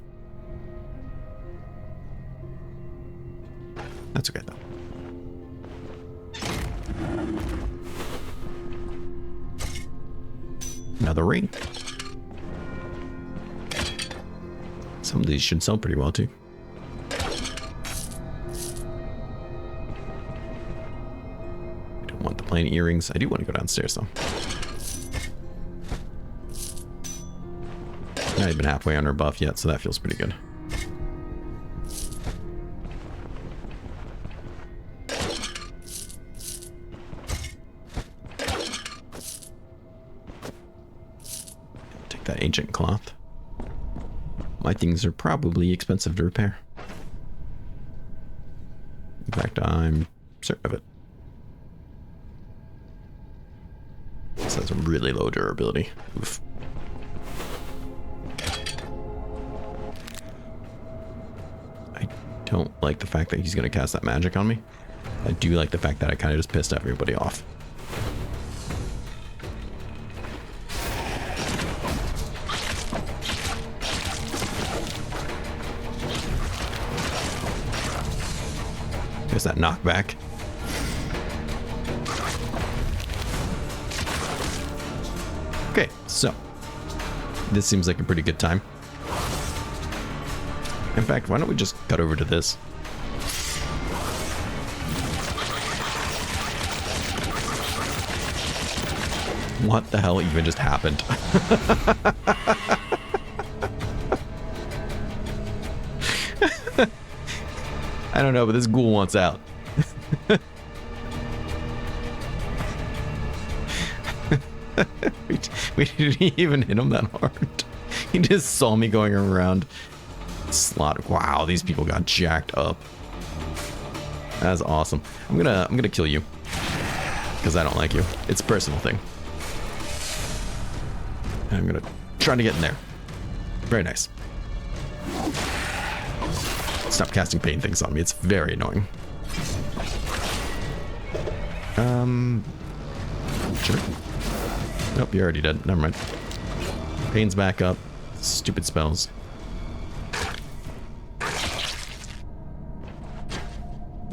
That's okay though. Another ring. Some of these should sell pretty well too. I don't want the plain earrings. I do want to go downstairs though. Not even halfway on her buff yet, so that feels pretty good. Take that ancient cloth. My things are probably expensive to repair. In fact, I'm certain of it. This has a really low durability. Oof. I don't like the fact that he's going to cast that magic on me. I do like the fact that I kind of just pissed everybody off. There's that knockback. Okay, so this seems like a pretty good time. In fact, why don't we just cut over to this? What the hell even just happened? I don't know, but this ghoul wants out. we didn't even hit him that hard. He just saw me going around. Slaughter. Wow, these people got jacked up. That's awesome. I'm gonna kill you because I don't like you. It's a personal thing. And I'm gonna try to get in there. Very nice. Stop casting pain things on me. It's very annoying. Sure. Nope, you're already dead. Never mind. Pain's back up. Stupid spells.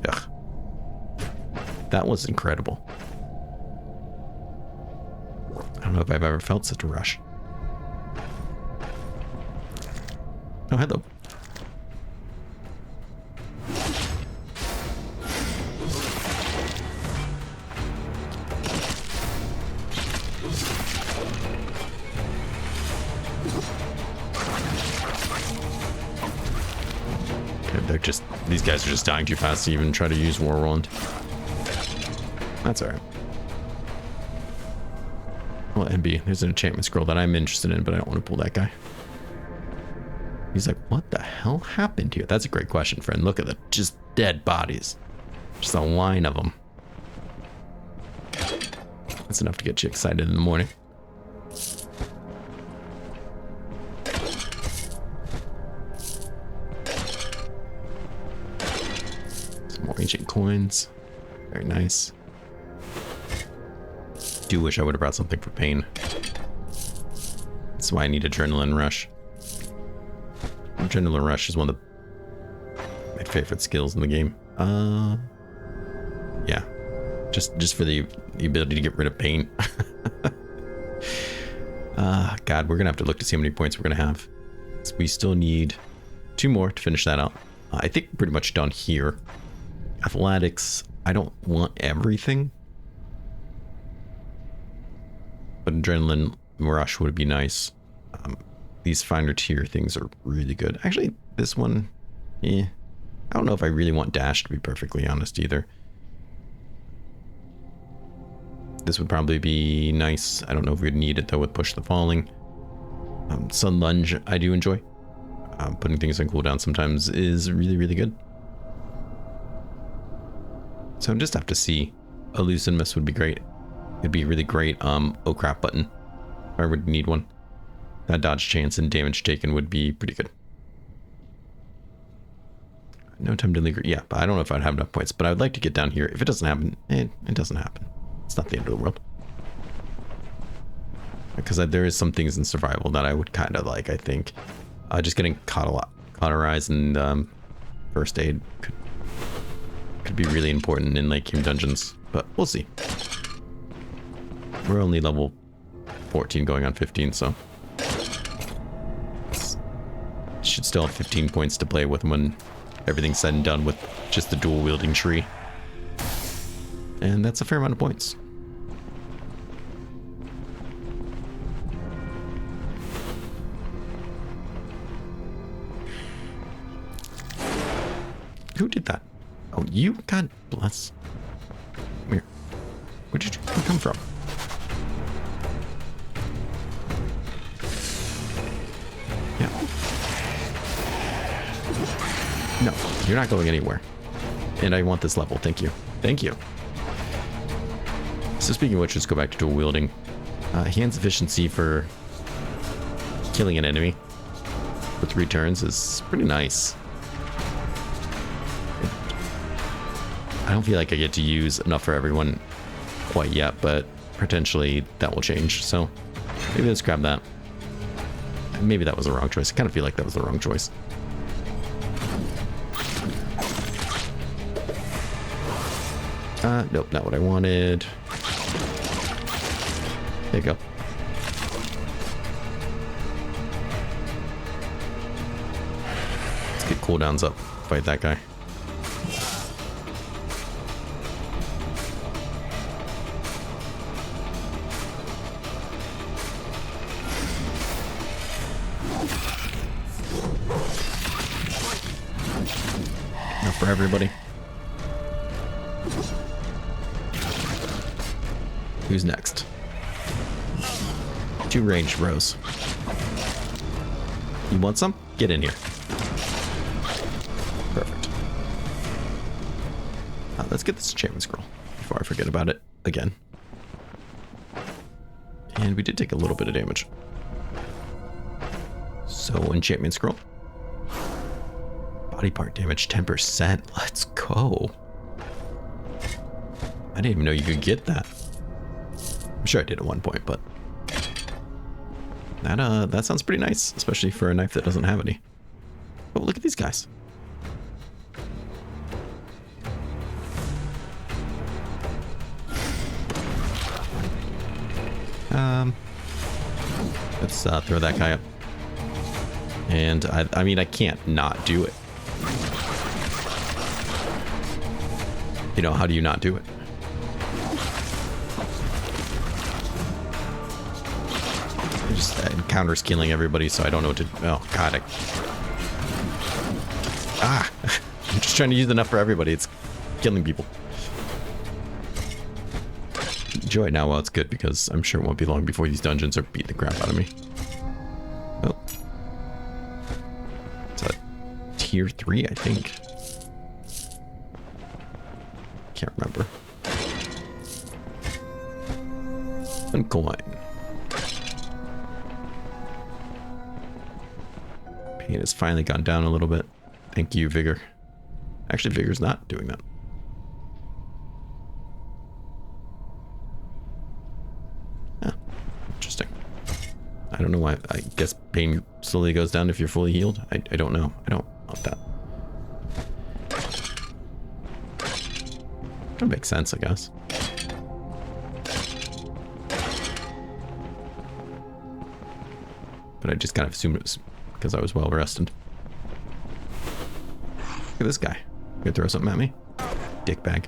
Ugh. That was incredible. I don't know if I've ever felt such a rush. Oh, hello. These guys are just dying too fast to even try to use War Wand. That's alright. Well, MB, there's an enchantment scroll that I'm interested in, but I don't want to pull that guy. He's like, what the hell happened here? That's a great question, friend. Look at the just dead bodies. Just a line of them. That's enough to get you excited in the morning. More ancient coins. Very nice. Do wish I would have brought something for pain. That's why I need Adrenaline Rush. Adrenaline Rush is one of my favorite skills in the game. Yeah. Just for the ability to get rid of pain. God, we're gonna have to look to see how many points we're gonna have. So we still need 2 more to finish that out. I think we're pretty much done here. Athletics, I don't want everything. But Adrenaline Rush would be nice. These finer tier things are really good. Actually, this one, I don't know if I really want Dash, to be perfectly honest, either. This would probably be nice. I don't know if we'd need it, though, with Push the Falling. Sun Lunge, I do enjoy. Putting things on cooldown sometimes is really, really good. So I just have to see. Elusive Miss would be great. It'd be really great. Oh crap button. I would need one. That dodge chance and damage taken would be pretty good. No time to linger. Yeah, but I don't know if I'd have enough points. But I would like to get down here. If it doesn't happen, it doesn't happen. It's not the end of the world. Because there is some things in survival that I would kind of like, I think. Just getting cauterized and first aid could be really important in late game dungeons, but we'll see. We're only level 14 going on 15, so should still have 15 points to play with when everything's said and done with just the dual wielding tree. And that's a fair amount of points. Who did that? Oh, you? God bless. Come here. Where did you come from? Yeah. No, you're not going anywhere. And I want this level. Thank you. Thank you. So speaking of which, let's go back to dual wielding. Hand's efficiency for killing an enemy with 3 turns is pretty nice. I don't feel like I get to use enough for everyone quite yet, but potentially that will change. So maybe let's grab that. Maybe that was the wrong choice. I kind of feel like that was the wrong choice. Nope, not what I wanted. There you go. Let's get cooldowns up. Fight that guy. Enough for everybody. Who's next? 2 ranged rows. You want some? Get in here. Perfect. let's get this enchantment scroll before I forget about it again. And we did take a little bit of damage. So, enchantment scroll. Body part damage 10%. Let's go. I didn't even know you could get that. I'm sure I did at one point, but that sounds pretty nice, especially for a knife that doesn't have any. Oh, look at these guys. Let's throw that guy up. And I mean, I can't not do it. You know, how do you not do it? I just counters killing everybody, so I don't know what to. Oh God! I'm just trying to use enough for everybody. It's killing people. Enjoy it now while it's good, because I'm sure it won't be long before these dungeons are beating the crap out of me. Oh, it's a tier 3, I think. Can't remember. And coin. Pain has finally gone down a little bit. Thank you, Vigor. Actually, Vigor's not doing that. Yeah, interesting. I don't know why. I guess pain slowly goes down if you're fully healed. I don't know. I don't want that. That makes sense, I guess. But I just kind of assumed it was because I was well rested. Look at this guy. You gonna throw something at me? Dickbag.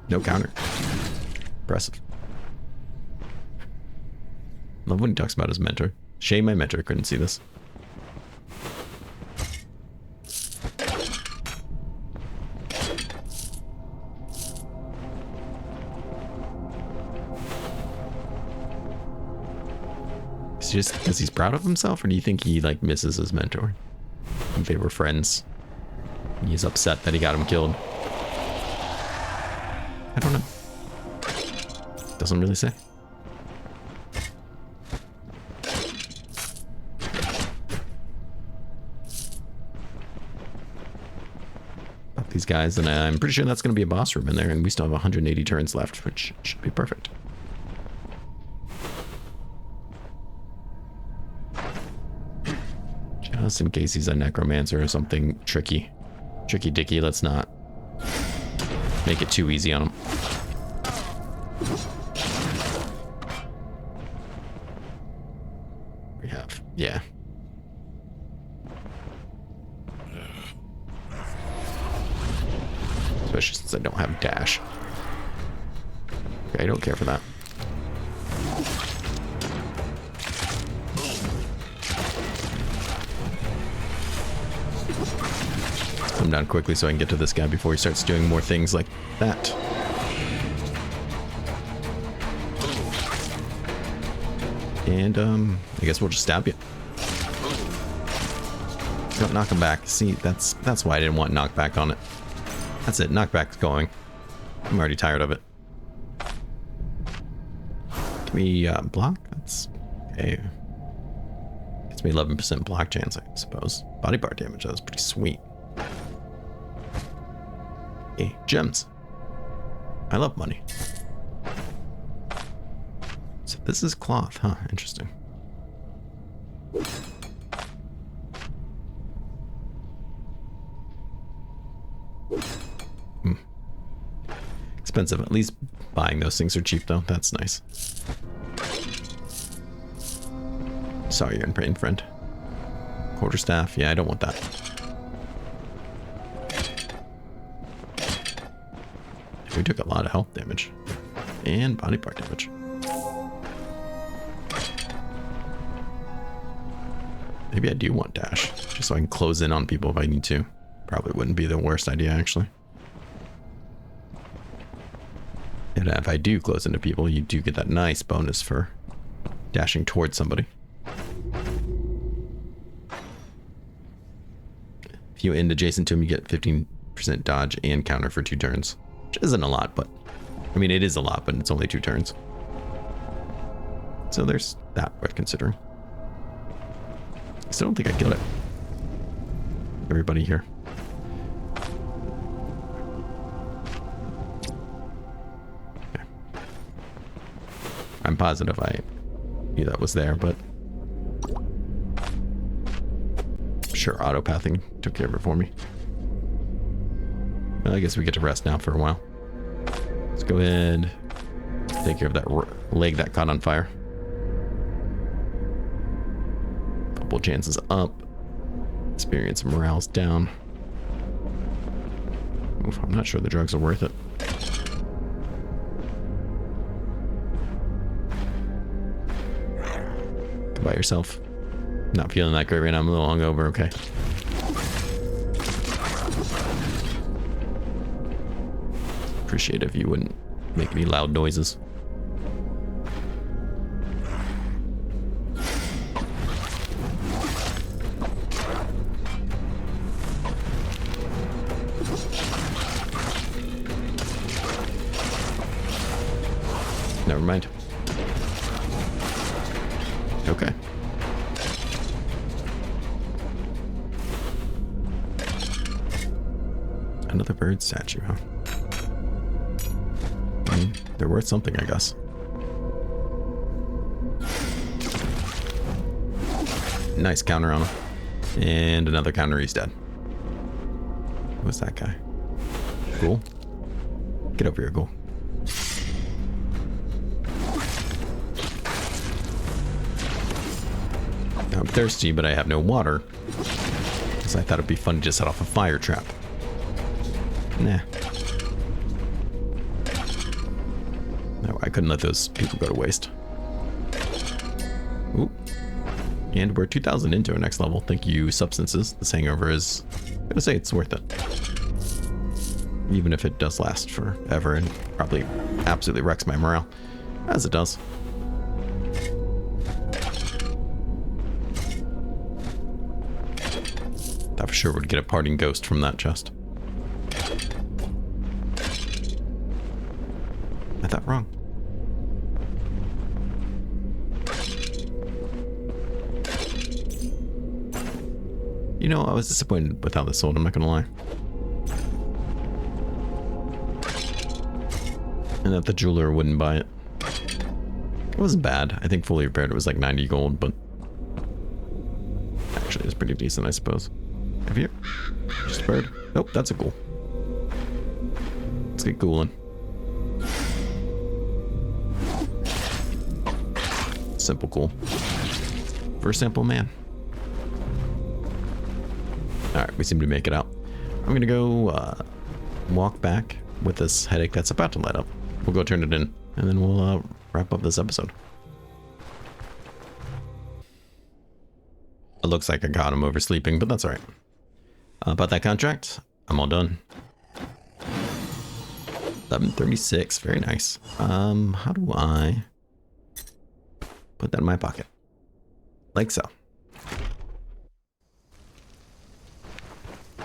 No counter. Impressive. Love when he talks about his mentor. Shame my mentor couldn't see this. Is it just because he's proud of himself, or do you think he like misses his mentor? If they were friends, he's upset that he got him killed. I don't know. Doesn't really say. Up these guys, and I'm pretty sure that's going to be a boss room in there, and we still have 180 turns left, which should be perfect. Just in case he's a necromancer or something tricky. Tricky dicky, let's not make it too easy on him. We have, yeah. Especially since I don't have dash. Okay, I don't care for that. Come down quickly so I can get to this guy before he starts doing more things like that. And I guess we'll just stab you. Don't knock him back. See, that's why I didn't want knockback on it. That's it. Knockback's going. I'm already tired of it. Can we block? That's okay. Gets me 11% block chance, I suppose. Body part damage. That was pretty sweet. Hey, gems. I love money. So this is cloth, huh? Interesting. Expensive. At least buying those things are cheap, though. That's nice. Sorry, you're in pain, friend. Quarterstaff. Yeah, I don't want that. We took a lot of health damage. And body part damage. Maybe I do want dash, just so I can close in on people if I need to. Probably wouldn't be the worst idea, actually. And if I do close into people, you do get that nice bonus for dashing towards somebody. If you end adjacent to him, you get 15% dodge and counter for 2 turns. Which isn't a lot, but... I mean, it is a lot, but it's only 2 turns. So there's that worth considering. I still don't think I killed it. Everybody here. Okay. I'm positive I knew that was there, but... Sure, auto-pathing took care of it for me. Well, I guess we get to rest now for a while. Let's go ahead, take care of that leg that caught on fire. Couple chances up. Experience morale's down. Oof, I'm not sure the drugs are worth it. Goodbye yourself. Not feeling that great right now. I'm a little hungover. Okay. Appreciate it if you wouldn't make any loud noises. Never mind. Okay. Another bird statue, huh? They're worth something, I guess. Nice counter on him. And another counter, he's dead. Who's that guy? Cool. Get over here, Ghoul. I'm thirsty, but I have no water. Because I thought it'd be fun to set off a fire trap. Nah. No, I couldn't let those people go to waste. Ooh. And we're 2,000 into our next level. Thank you, substances. This hangover is... I'm gonna say it's worth it. Even if it does last forever and probably absolutely wrecks my morale. As it does. I for sure would get a parting ghost from that chest. I thought wrong. You know, I was disappointed with how this sold, I'm not gonna lie. And that the jeweler wouldn't buy it. It wasn't bad. I think fully repaired it was like 90 gold, but actually it's pretty decent, I suppose. Have you? Just a bird. Nope, that's a ghoul. Let's get ghouling. Simple ghoul. First sample man. Alright, we seem to make it out. I'm gonna go walk back with this headache that's about to let up. We'll go turn it in, and then we'll wrap up this episode. It looks like I got him oversleeping, but that's alright. About that contract, I'm all done. 1136, very nice. How do I put that in my pocket? Like so.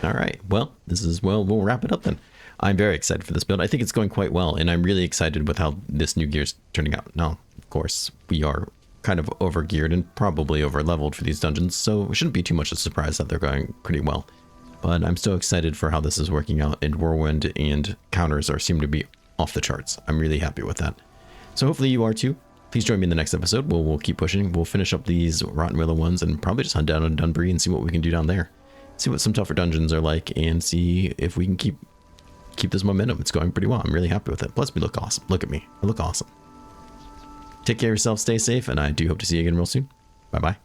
All right, well, we'll wrap it up then. I'm very excited for this build. I think it's going quite well, and I'm really excited with how this new gear's turning out. Now, of course, we are kind of over-geared and probably over-leveled for these dungeons, so it shouldn't be too much of a surprise that they're going pretty well. But I'm still excited for how this is working out, and Whirlwind and counters seem to be off the charts. I'm really happy with that. So hopefully you are too. Please join me in the next episode. We'll keep pushing. We'll finish up these Rotten Willow ones and probably just hunt down on Dunbury and see what we can do down there. See what some tougher dungeons are like and see if we can keep this momentum. It's going pretty well. I'm really happy with it. Plus, we look awesome. Look at me. I look awesome. Take care of yourself. Stay safe, and I do hope to see you again real soon. Bye-bye.